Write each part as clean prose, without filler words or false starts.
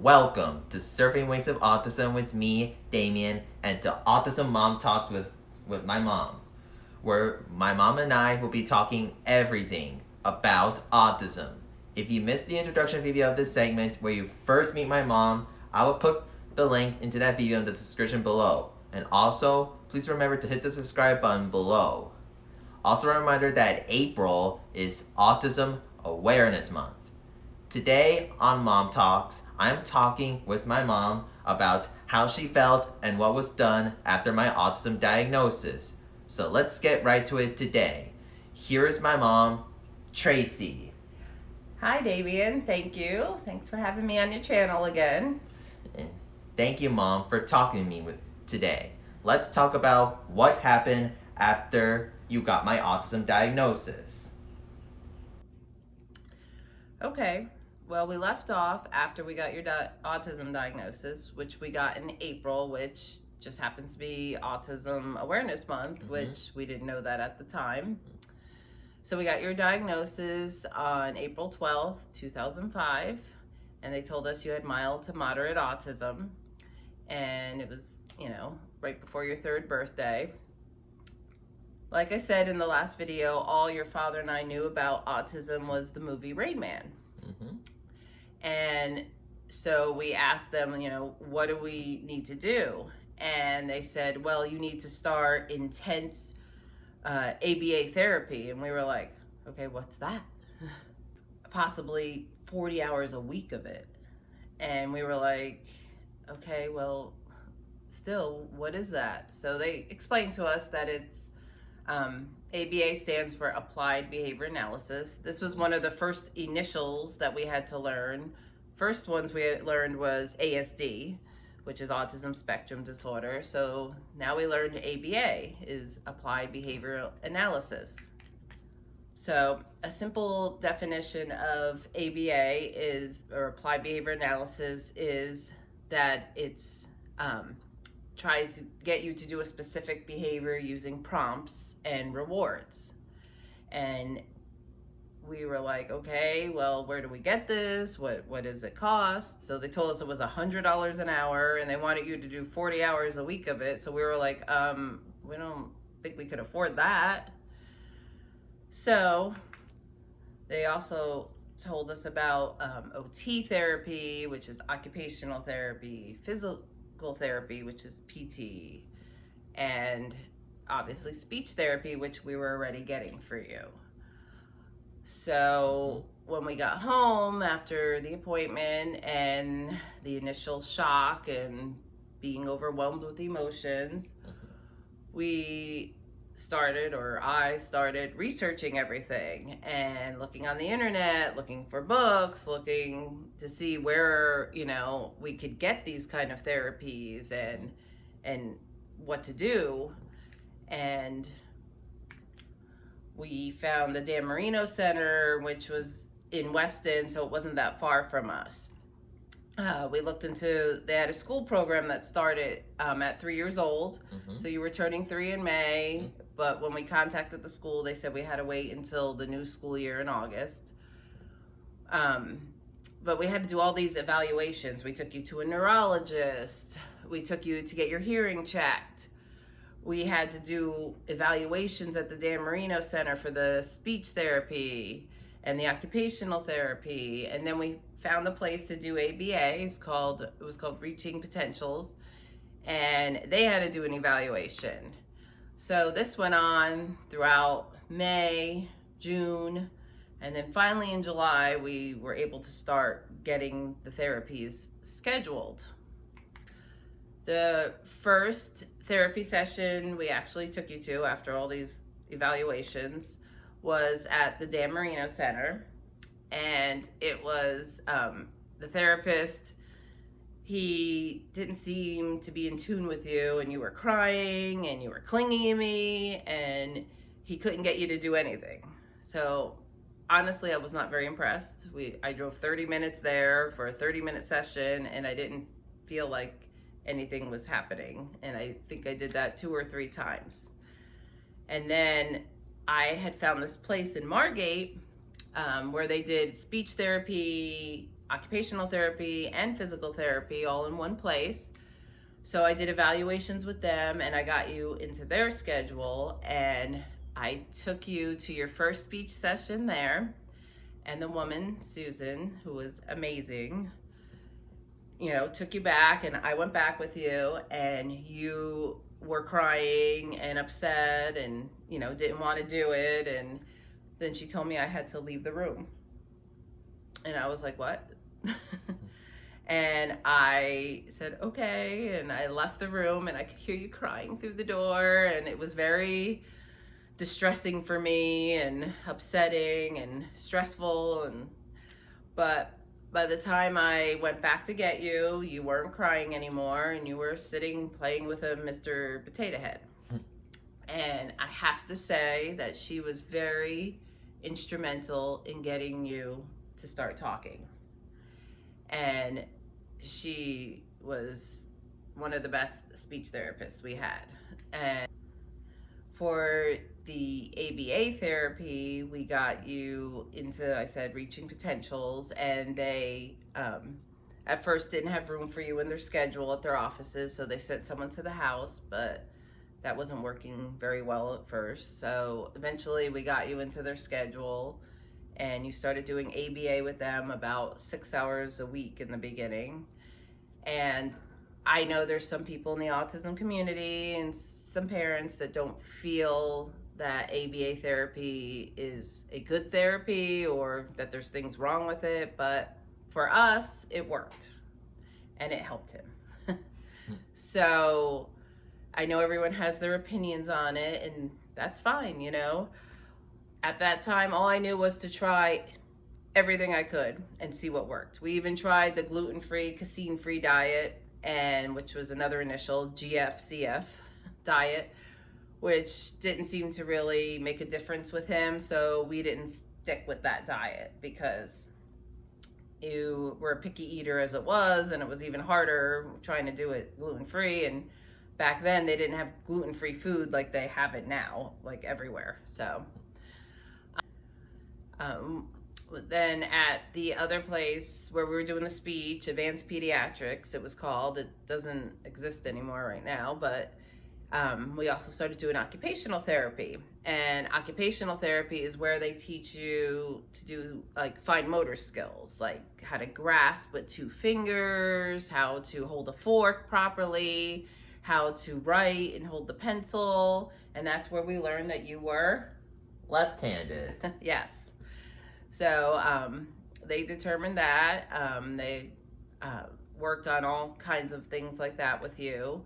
Welcome to Surfing Waves of Autism with me, Damian, and to Autism Mom Talks with my mom, where my mom and I will be talking everything about autism. If you missed the introduction video of this segment where you first meet my mom, I will put the link into that video in the description below. And also, please remember to hit the subscribe button below. Also a reminder that April is Autism Awareness Month. Today on Mom Talks, I'm talking with my mom about how she felt and what was done after my autism diagnosis. So let's get right to it today. Here is my mom, Tracy. Hi, Damian. Thank you. Thanks for having me on your channel again. And thank you, Mom, for talking to me today. Let's talk about what happened after you got my autism diagnosis. Okay. Well, we left off after we got your autism diagnosis, which we got in April, which just happens to be Autism Awareness Month, which we didn't know that at the time. So we got your diagnosis on April 12th, 2005, and they told us you had mild to moderate autism, and it was, right before your third birthday. Like I said in the last video, all your father and I knew about autism was the movie Rain Man. And so we asked them, what do we need to do? And they said, well, you need to start intense ABA therapy. And we were like, okay, what's that? Possibly 40 hours a week of it. And we were like, okay, well, still, what is that? So they explained to us that it's ABA stands for Applied Behavior Analysis. This was one of the first initials that we had to learn. First ones we learned was ASD, which is Autism Spectrum Disorder. So now we learned ABA is Applied Behavior Analysis. So a simple definition of ABA is, or Applied Behavior Analysis, is that it's tries to get you to do a specific behavior using prompts and rewards. And we were like, okay, well, where do we get this? What does it cost? So they told us it was $100 an hour, and they wanted you to do 40 hours a week of it. So we were like, we don't think we could afford that. So they also told us about OT therapy, which is occupational therapy, physical therapy, which is PT, and obviously speech therapy, which we were already getting for you. So when we got home after the appointment and the initial shock and being overwhelmed with emotions, I started researching everything and looking on the internet, looking for books, looking to see where, we could get these kind of therapies and what to do. And we found the Dan Marino Center, which was in Weston, so it wasn't that far from us. We looked into, they had a school program that started at 3 years old. So you were turning 3 in May, but when we contacted the school, they said we had to wait until the new school year in August. But we had to do all these evaluations. We took you to a neurologist. We took you to get your hearing checked. We had to do evaluations at the Dan Marino Center for the speech therapy and the occupational therapy. And then we found a place to do ABA. It was called Reaching Potentials, and they had to do an evaluation. So this went on throughout May, June, and then finally in July we were able to start getting the therapies scheduled. The first therapy session we actually took you to after all these evaluations was at the Dan Marino Center. And it was the therapist, he didn't seem to be in tune with you, and you were crying and you were clinging to me, and he couldn't get you to do anything. So honestly, I was not very impressed. I drove 30 minutes there for a 30-minute session, and I didn't feel like anything was happening. And I think I did that 2 or 3 times. And then I had found this place in Margate where they did speech therapy, occupational therapy and physical therapy all in one place. So I did evaluations with them, and I got you into their schedule, and I took you to your first speech session there. And the woman, Susan, who was amazing, took you back, and I went back with you, and you were crying and upset and, didn't want to do it. And then she told me I had to leave the room. And I was like, what? And I said, okay. And I left the room, and I could hear you crying through the door. And it was very distressing for me and upsetting and stressful. But by the time I went back to get you, you weren't crying anymore, and you were sitting playing with a Mr. Potato Head. And I have to say that she was very instrumental in getting you to start talking. And she was one of the best speech therapists we had. And for the ABA therapy, we got you into, I said, reaching potentials, and they at first didn't have room for you in their schedule at their offices, so they sent someone to the house, but that wasn't working very well at first. So eventually we got you into their schedule, and you started doing ABA with them about 6 hours a week in the beginning. And I know there's some people in the autism community and some parents that don't feel that ABA therapy is a good therapy, or that there's things wrong with it, but for us, it worked, and it helped him. So I know everyone has their opinions on it, and that's fine, At that time, all I knew was to try everything I could and see what worked. We even tried the gluten-free, casein-free diet, and which was another initial, GFCF diet, which didn't seem to really make a difference with him. So we didn't stick with that diet because you were a picky eater as it was, and it was even harder trying to do it gluten-free. And back then they didn't have gluten-free food like they have it now, like everywhere. So then at the other place where we were doing the speech, Advanced Pediatrics, it was called. It doesn't exist anymore right now, but we also started doing occupational therapy. And occupational therapy is where they teach you to do like fine motor skills, like how to grasp with 2 fingers, how to hold a fork properly, how to write and hold the pencil. And that's where we learned that you were left-handed. Yes. So they determined that. They worked on all kinds of things like that with you.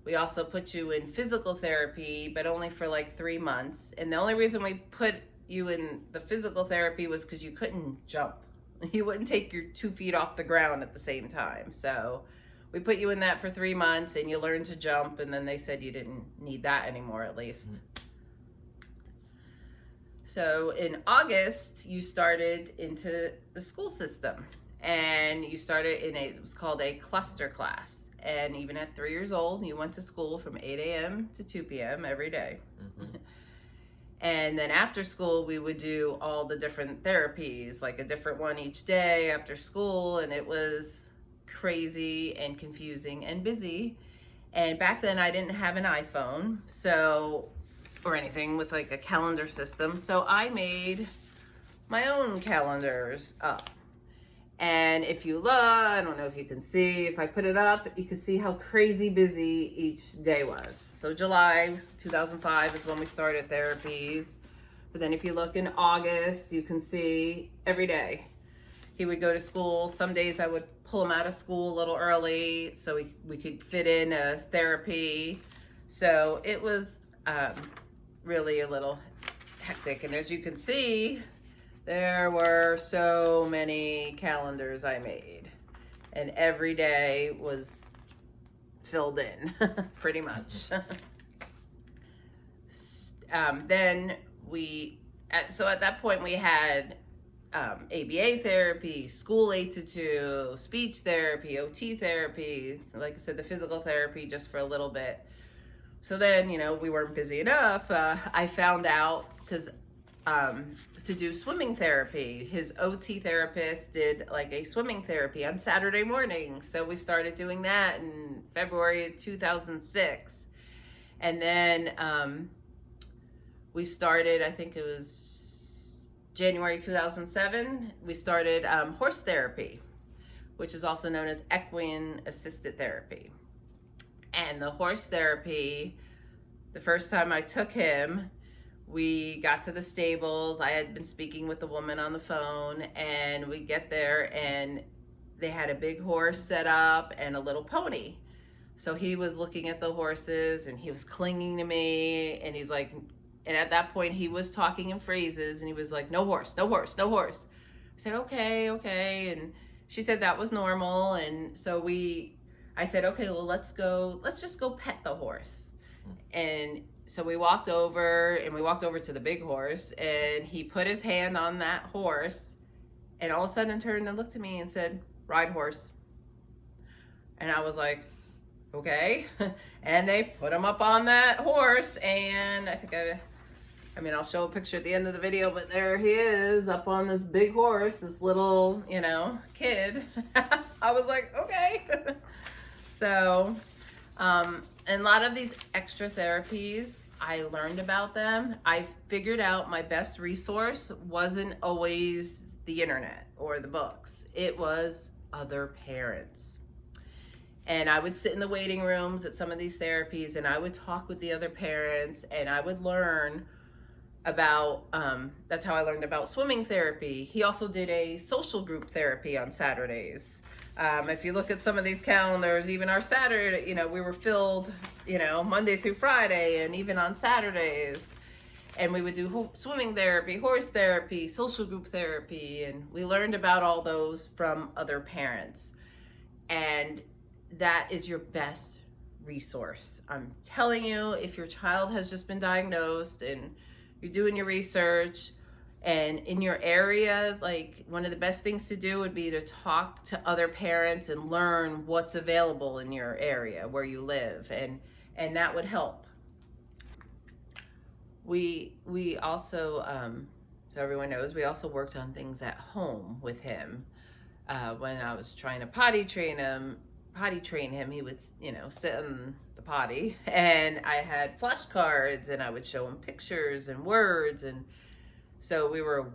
We also put you in physical therapy, but only for like 3 months. And the only reason we put you in the physical therapy was because you couldn't jump. You wouldn't take your 2 feet off the ground at the same time. So we put you in that for 3 months, and you learned to jump, and then they said you didn't need that anymore, at least. So in August, you started into the school system, and you started it was called a cluster class. And even at 3 years old, you went to school from 8 a.m. to 2 p.m. every day. Mm-hmm. And then after school, we would do all the different therapies, like a different one each day after school. And it was crazy and confusing and busy. And back then I didn't have an iPhone, or anything with like a calendar system. So I made my own calendars up. And if you look, I don't know if you can see, if I put it up, you can see how crazy busy each day was. So July 2005 is when we started Therapies. But then if you look in August, you can see every day. He would go to school. Some days I would pull him out of school a little early so we could fit in a therapy. So it was really a little hectic. And as you can see, there were so many calendars I made, and every day was filled in pretty much. Then at that point we had ABA therapy, school 8 to 2, speech therapy, OT therapy, like I said, the physical therapy just for a little bit. So then, we weren't busy enough. I found out, because to do swimming therapy. His OT therapist did like a swimming therapy on Saturday morning. So we started doing that in February of 2006. And then we started, I think it was January 2007, we started horse therapy, which is also known as equine assisted therapy. And the horse therapy, the first time I took him, we got to the stables. I had been speaking with the woman on the phone, and we get there and they had a big horse set up and a little pony. So he was looking at the horses and he was clinging to me, and he's like, and at that point he was talking in phrases and he was like, no horse, no horse, no horse. I said, okay. And she said that was normal. And so I said, okay, well, let's just go pet the horse. And so we walked over to the big horse, and he put his hand on that horse and all of a sudden turned and looked at me and said, ride horse. And I was like, okay. And they put him up on that horse, and I think I'll show a picture at the end of the video, but there he is up on this big horse, this little, kid. I was like, okay. So, and a lot of these extra therapies, I learned about them. I figured out my best resource wasn't always the internet or the books. It was other parents. And I would sit in the waiting rooms at some of these therapies, and I would talk with the other parents, and I would learn about, that's how I learned about swimming therapy. He also did a social group therapy on Saturdays. If you look at some of these calendars, even our Saturday, we were filled, Monday through Friday, and even on Saturdays. And we would do swimming therapy, horse therapy, social group therapy, and we learned about all those from other parents. And that is your best resource. I'm telling you, if your child has just been diagnosed and you're doing your research, and in your area, like, one of the best things to do would be to talk to other parents and learn what's available in your area where you live, and that would help. We also, so everyone knows, we also worked on things at home with him. When I was trying to potty train him, he would, sit on the potty, and I had flashcards, and I would show him pictures and words, and so we were,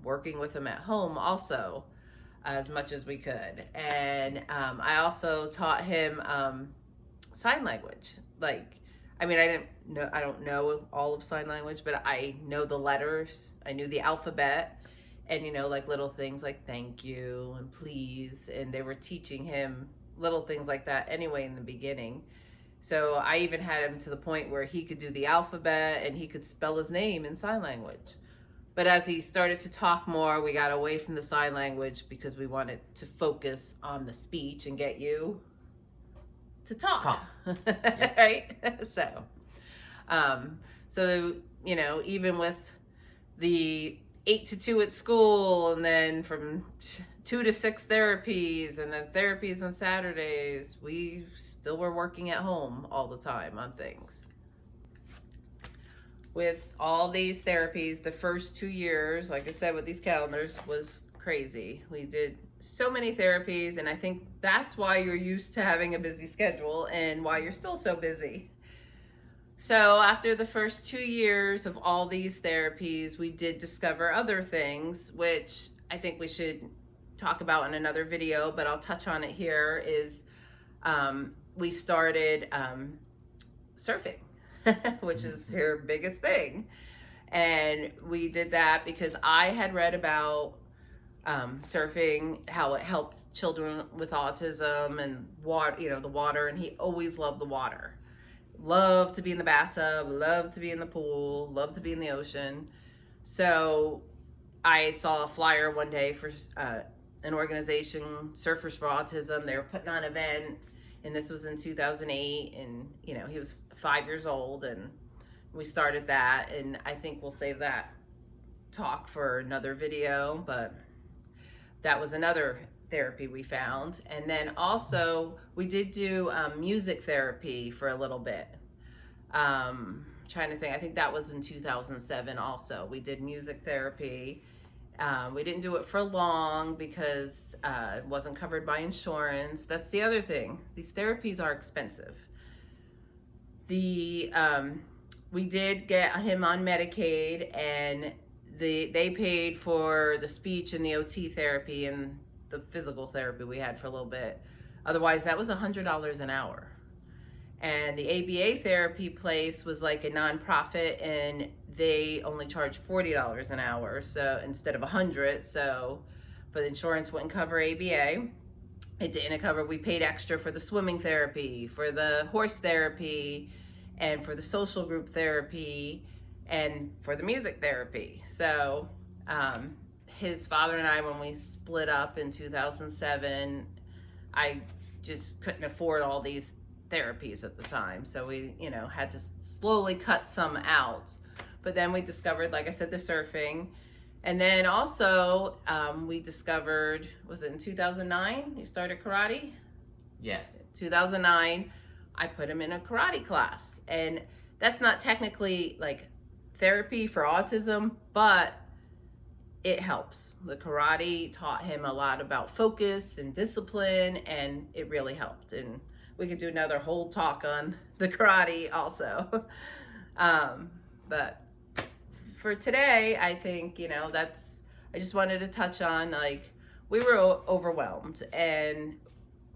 working with him at home also as much as we could. And I also taught him sign language. I don't know all of sign language, but I know the letters. I knew the alphabet, and, little things like thank you and please. And they were teaching him little things like that anyway in the beginning. So I even had him to the point where he could do the alphabet and he could spell his name in sign language. But as he started to talk more, we got away from the sign language because we wanted to focus on the speech and get you to talk. Right? So, even with the 8 to 2 at school, and then from 2 to 6 therapies, and then therapies on Saturdays, we still were working at home all the time on things. With all these therapies, the first 2 years, like I said, with these calendars, was crazy. We did so many therapies, and I think that's why you're used to having a busy schedule and why you're still so busy. So after the first 2 years of all these therapies, we did discover other things, which I think we should talk about in another video, but I'll touch on it here, is we started surfing. Which is her biggest thing. And we did that because I had read about surfing, how it helped children with autism and water, the water, and he always loved the water. Loved to be in the bathtub, loved to be in the pool, loved to be in the ocean. So I saw a flyer one day for an organization, Surfers for Autism. They were putting on an event, and this was in 2008, and he was 5 years old, and we started that, and I think we'll save that talk for another video, but that was another therapy we found. And then also we did do music therapy for a little bit, trying to think. I think that was in 2007 also. We did music therapy. We didn't do it for long because it wasn't covered by insurance. That's the other thing. These therapies are expensive. We did get him on Medicaid, and they paid for the speech and the OT therapy and the physical therapy we had for a little bit. Otherwise, that was $100 an hour. And the ABA therapy place was like a nonprofit, and they only charged $40 an hour, so instead of $100. So, but insurance wouldn't cover ABA. It didn't cover. We paid extra for the swimming therapy, for the horse therapy, and for the social group therapy, and for the music therapy. So, his father and I, when we split up in 2007, I just couldn't afford all these therapies at the time, so we had to slowly cut some out. But then we discovered, like I said, the surfing, and then also we discovered, was it in 2009 you started karate? Yeah. 2009 I put him in a karate class, and that's not technically like therapy for autism, but it helps. The karate taught him a lot about focus and discipline, and it really helped. And we could do another whole talk on the karate also. But for today, I think, I just wanted to touch on, like, we were overwhelmed. And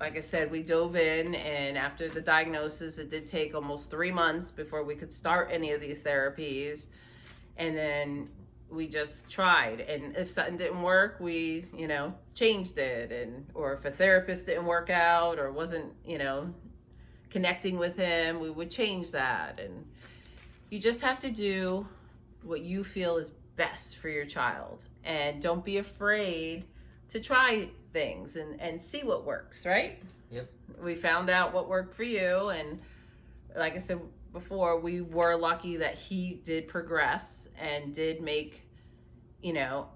like I said, we dove in, and after the diagnosis, it did take almost 3 months before we could start any of these therapies. And then we just tried, and if something didn't work, we changed it, or if a therapist didn't work out or wasn't connecting with him, we would change that. And you just have to do what you feel is best for your child, and don't be afraid to try things and see what works, right? Yep. We found out what worked for you, and like I said before, we were lucky that he did progress and did make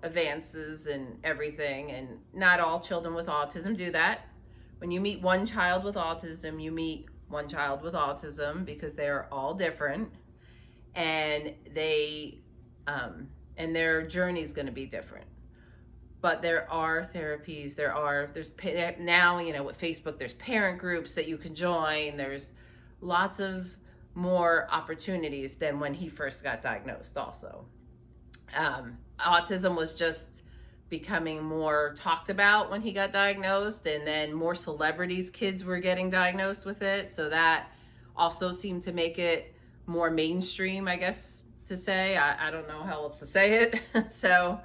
advances and everything. And not all children with autism do that. When you meet one child with autism, you meet one child with autism, because they are all different, and they and their journey is going to be different. But there are therapies, there's now, with Facebook, there's parent groups that you can join. There's lots of more opportunities than when he first got diagnosed also. Autism was just becoming more talked about when he got diagnosed, and then more celebrities, kids were getting diagnosed with it. So that also seemed to make it more mainstream, I guess to say. I don't know how else to say it. So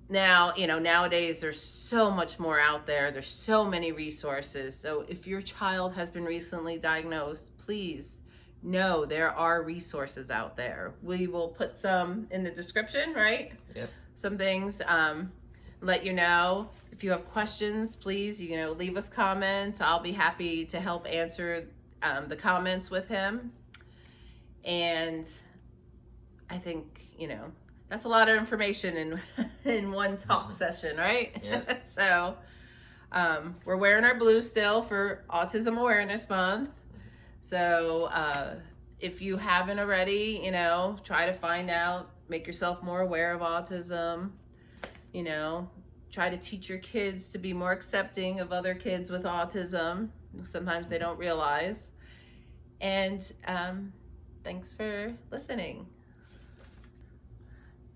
now, nowadays there's so much more out there. There's so many resources. So if your child has been recently diagnosed, please know there are resources out there. We will put some in the description, right? Yep. Some things, let you know. If you have questions, please, leave us comments. I'll be happy to help answer the comments with him. And I think, that's a lot of information in one talk session, right? Yep. So we're wearing our blue still for Autism Awareness Month. So if you haven't already, try to find out, make yourself more aware of autism, try to teach your kids to be more accepting of other kids with autism. Sometimes they don't realize. And thanks for listening.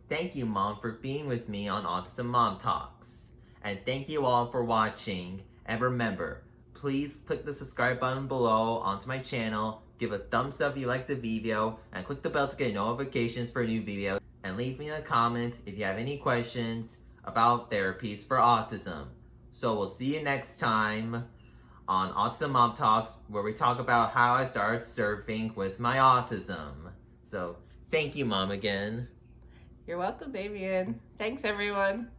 Thank you, Mom, for being with me on Autism Mom Talks. And thank you all for watching. And remember, please click the subscribe button below onto my channel, give a thumbs up if you like the video, and click the bell to get notifications for new videos. And leave me a comment if you have any questions about therapies for autism. So we'll see you next time on Autism Mom Talks, where we talk about how I started surfing with my autism. So thank you, Mom, again. You're welcome, Damian. Thanks, everyone.